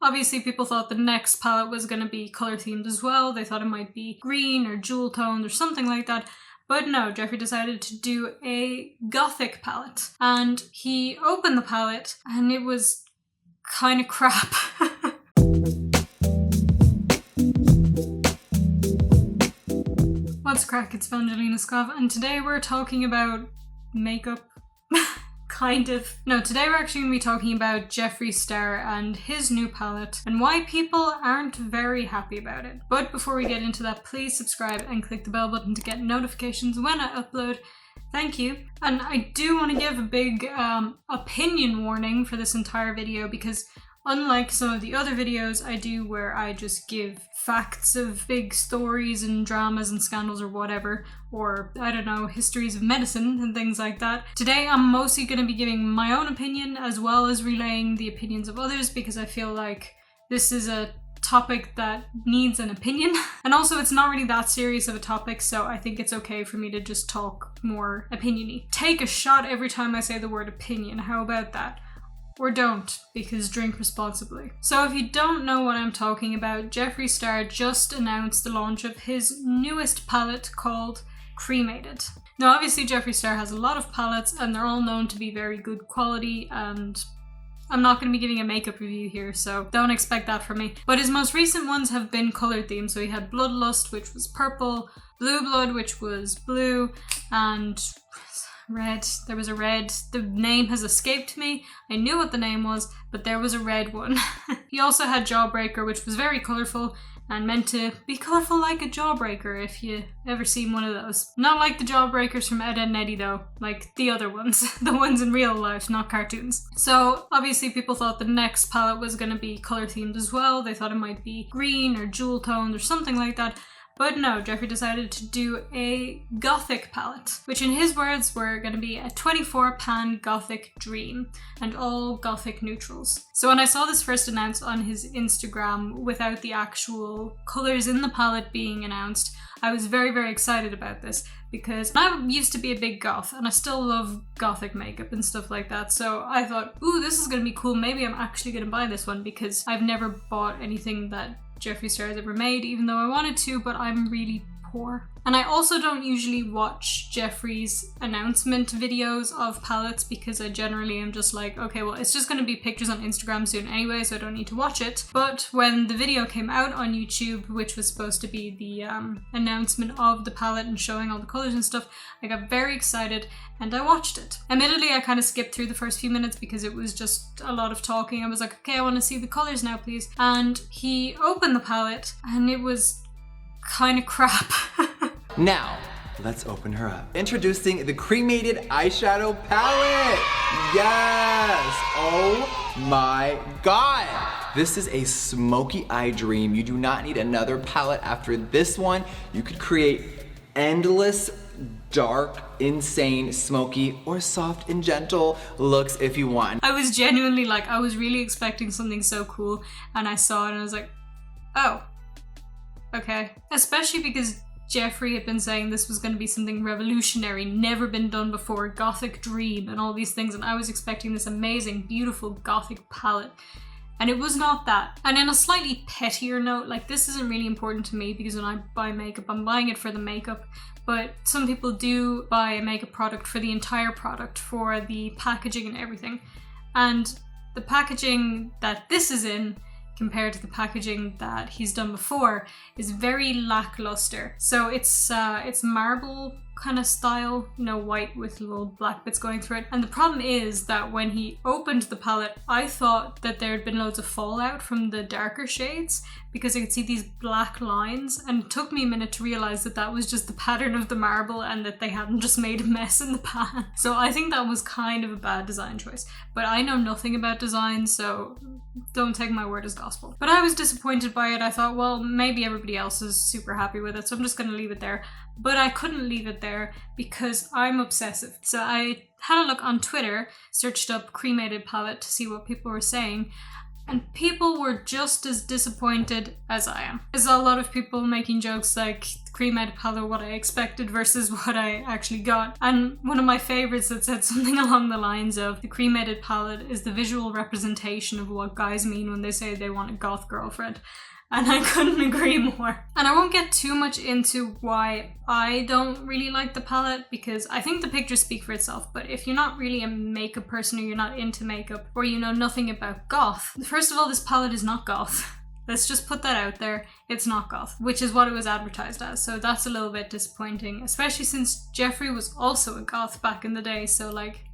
obviously people thought the next palette was going to be color themed as well. They thought it might be green or jewel toned or something like that. But no, Jeffree decided to do a gothic palette. And he opened the palette and it was kind of crap. What's crack? It's VangelinaSkov, and today we're talking about makeup. Kind of. No, today we're actually going to be talking about Jeffree Star and his new palette and why people aren't very happy about it. But before we get into that, please subscribe and click the bell button to get notifications when I upload. Thank you. And I do want to give a big opinion warning for this entire video, because unlike some of the other videos I do where I just give facts of big stories and dramas and scandals or whatever, or I don't know, histories of medicine and things like that, today I'm mostly going to be giving my own opinion as well as relaying the opinions of others, because I feel like this is a topic that needs an opinion. And also it's not really that serious of a topic, so I think it's okay for me to just talk more opinion-y. Take a shot every time I say the word opinion, how about that? Or don't, because drink responsibly. So if you don't know what I'm talking about, Jeffree Star just announced the launch of his newest palette called Cremated. Now obviously Jeffree Star has a lot of palettes and they're all known to be very good quality, and I'm not going to be giving a makeup review here, so don't expect that from me. But his most recent ones have been color themed, so he had Bloodlust, which was purple, Blue Blood, which was blue, and red. There was a red. The name has escaped me. I knew what the name was, but there was a red one. He also had Jawbreaker, which was very colourful and meant to be colourful like a Jawbreaker, if you ever seen one of those. Not like the Jawbreakers from Ed, Edd n Eddy though, like the other ones. The ones in real life, not cartoons. So obviously people thought the next palette was going to be colour themed as well. They thought it might be green or jewel toned or something like that. But no, Jeffree decided to do a gothic palette, which in his words were going to be a 24-pan gothic dream and all gothic neutrals. So when I saw this first announced on his Instagram without the actual colours in the palette being announced, I was very, very excited about this, because I used to be a big goth and I still love gothic makeup and stuff like that. So I thought, ooh, this is going to be cool. Maybe I'm actually going to buy this one, because I've never bought anything that Jeffree Star has ever made, even though I wanted to, but I'm really poor. And I also don't usually watch Jeffree's announcement videos of palettes, because I generally am just like, okay, well, it's just going to be pictures on Instagram soon anyway, so I don't need to watch it. But when the video came out on YouTube, which was supposed to be the announcement of the palette and showing all the colors and stuff, I got very excited and I watched it. Admittedly, I kind of skipped through the first few minutes because it was just a lot of talking. I was like, okay, I want to see the colors now, please. And he opened the palette and it was kind of crap. Now, let's open her up. Introducing the Cremated eyeshadow palette. Yes! Oh my God! This is a smoky eye dream. You do not need another palette after this one. You could create endless, dark, insane, smoky, or soft and gentle looks if you want. I was genuinely like, I was really expecting something so cool, and I saw it and I was like, oh, okay. Especially because Jeffree had been saying this was going to be something revolutionary, never been done before, gothic dream and all these things, and I was expecting this amazing, beautiful gothic palette. And it was not that. And in a slightly pettier note, like, this isn't really important to me because when I buy makeup, I'm buying it for the makeup. But some people do buy a makeup product for the entire product, for the packaging and everything. And the packaging that this is in, compared to the packaging that he's done before, is very lackluster. So it's marble kind of style, you know, white with little black bits going through it. And the problem is that when he opened the palette, I thought that there had been loads of fallout from the darker shades, because I could see these black lines, and it took me a minute to realize that that was just the pattern of the marble and that they hadn't just made a mess in the pan. So I think that was kind of a bad design choice. But I know nothing about design, so don't take my word as gospel. But I was disappointed by it. I thought, well, maybe everybody else is super happy with it, so I'm just going to leave it there. But I couldn't leave it there because I'm obsessive. So I had a look on Twitter, searched up Cremated palette to see what people were saying, and people were just as disappointed as I am. I saw a lot of people making jokes like, Cremated palette what I expected versus what I actually got. And one of my favorites that said something along the lines of, the Cremated palette is the visual representation of what guys mean when they say they want a goth girlfriend. And I couldn't agree more. And I won't get too much into why I don't really like the palette, because I think the pictures speak for itself. But if you're not really a makeup person, or you're not into makeup, or you know nothing about goth, first of all, this palette is not goth. Let's just put that out there. It's not goth, which is what it was advertised as. So that's a little bit disappointing, especially since Jeffree was also a goth back in the day. So like,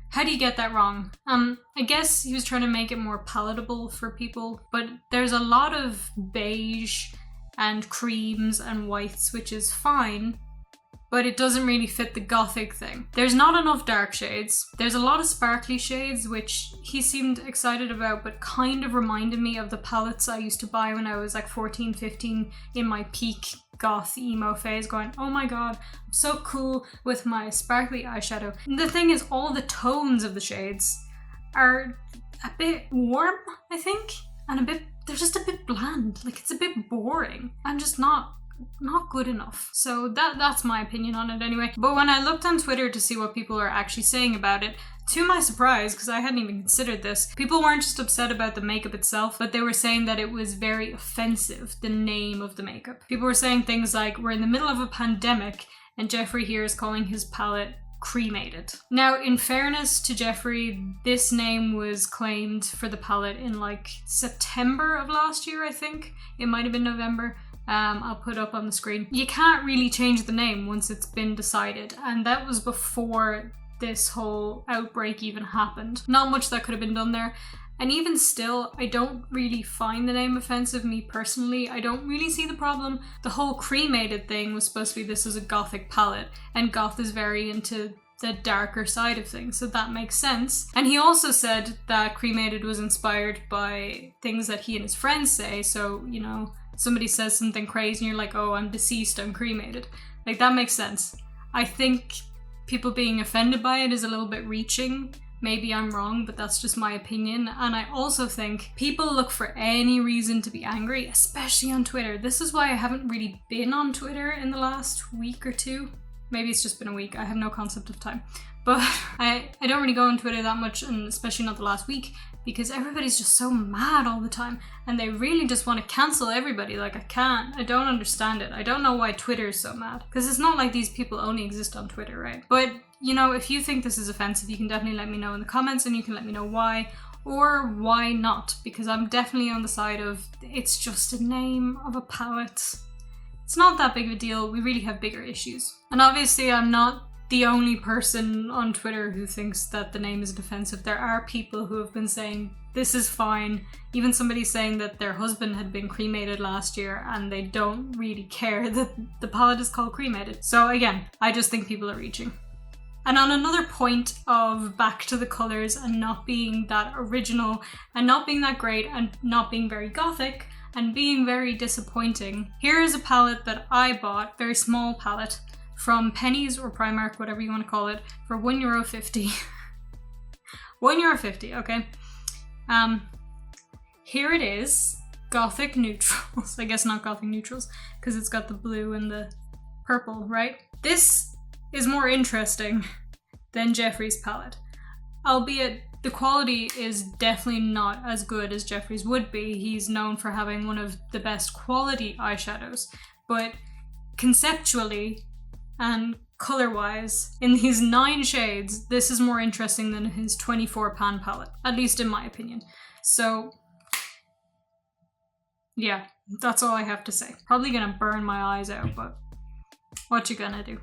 how do you get that wrong? I guess he was trying to make it more palatable for people, but there's a lot of beige and creams and whites, which is fine, but it doesn't really fit the gothic thing. There's not enough dark shades. There's a lot of sparkly shades, which he seemed excited about, but kind of reminded me of the palettes I used to buy when I was like 14, 15 in my peak goth emo phase, going, oh my god, I'm so cool with my sparkly eyeshadow. And the thing is, all the tones of the shades are a bit warm, I think, and they're just a bit bland. Like, it's a bit boring. I'm just not good enough. So that's my opinion on it anyway. But when I looked on Twitter to see what people are actually saying about it, to my surprise, because I hadn't even considered this, people weren't just upset about the makeup itself, but they were saying that it was very offensive, the name of the makeup. People were saying things like, we're in the middle of a pandemic, and Jeffree here is calling his palette Cremated. Now, in fairness to Jeffree, this name was claimed for the palette in like September of last year, I think. It might have been November. I'll put up on the screen. You can't really change the name once it's been decided, and that was before this whole outbreak even happened. Not much that could have been done there. And even still, I don't really find the name offensive, me personally. I don't really see the problem. The whole Cremated thing was supposed to be this is a gothic palette, and goth is very into the darker side of things, so that makes sense. And he also said that Cremated was inspired by things that he and his friends say, so, you know, somebody says something crazy and you're like, oh, I'm deceased, I'm cremated. Like, that makes sense. I think people being offended by it is a little bit reaching. Maybe I'm wrong, but that's just my opinion. And I also think people look for any reason to be angry, especially on Twitter. This is why I haven't really been on Twitter in the last week or two. Maybe it's just been a week. I have no concept of time. But I don't really go on Twitter that much, and especially not the last week, because everybody's just so mad all the time, and they really just want to cancel everybody. Like, I don't understand it. I don't know why Twitter is so mad, because it's not like these people only exist on Twitter, right? But, you know, if you think this is offensive, you can definitely let me know in the comments, and you can let me know why, or why not, because I'm definitely on the side of, it's just a name of a palette. It's not that big of a deal. We really have bigger issues. And obviously I'm not the only person on Twitter who thinks that the name isn't offensive. There are people who have been saying this is fine. Even somebody saying that their husband had been cremated last year and they don't really care that the palette is called Cremated. So again, I just think people are reaching. And on another point of back to the colours and not being that original and not being that great and not being very gothic and being very disappointing, here is a palette that I bought, very small palette, from Pennies or Primark, whatever you want to call it, for €1.50. €1.50, okay? Here it is, Gothic Neutrals. I guess not Gothic Neutrals, because it's got the blue and the purple, right? This is more interesting than Jeffree's palette. Albeit, the quality is definitely not as good as Jeffree's would be. He's known for having one of the best quality eyeshadows. But conceptually, and color-wise, in these 9 shades, this is more interesting than his 24 pan palette, at least in my opinion. So, yeah, that's all I have to say. Probably gonna burn my eyes out, but what you gonna do?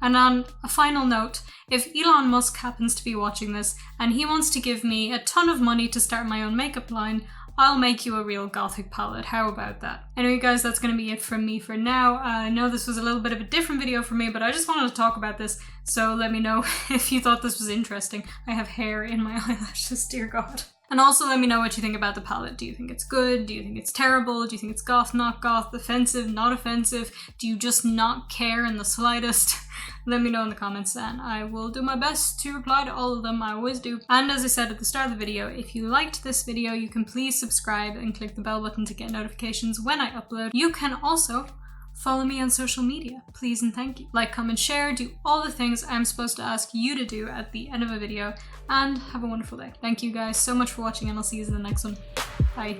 And on a final note, if Elon Musk happens to be watching this and he wants to give me a ton of money to start my own makeup line, I'll make you a real gothic palette. How about that? Anyway guys, that's going to be it from me for now. I know this was a little bit of a different video for me, but I just wanted to talk about this, so let me know if you thought this was interesting. I have hair in my eyelashes, dear God. And also let me know what you think about the palette. Do you think it's good? Do you think it's terrible? Do you think it's goth, not goth, offensive, not offensive? Do you just not care in the slightest? Let me know in the comments and I will do my best to reply to all of them. I always do. And as I said at the start of the video, if you liked this video, you can please subscribe and click the bell button to get notifications when I upload. You can also Follow me on social media, please and thank you. Like, comment, share, do all the things I'm supposed to ask you to do at the end of a video, and have a wonderful day. Thank you guys so much for watching, and I'll see you in the next one. Bye.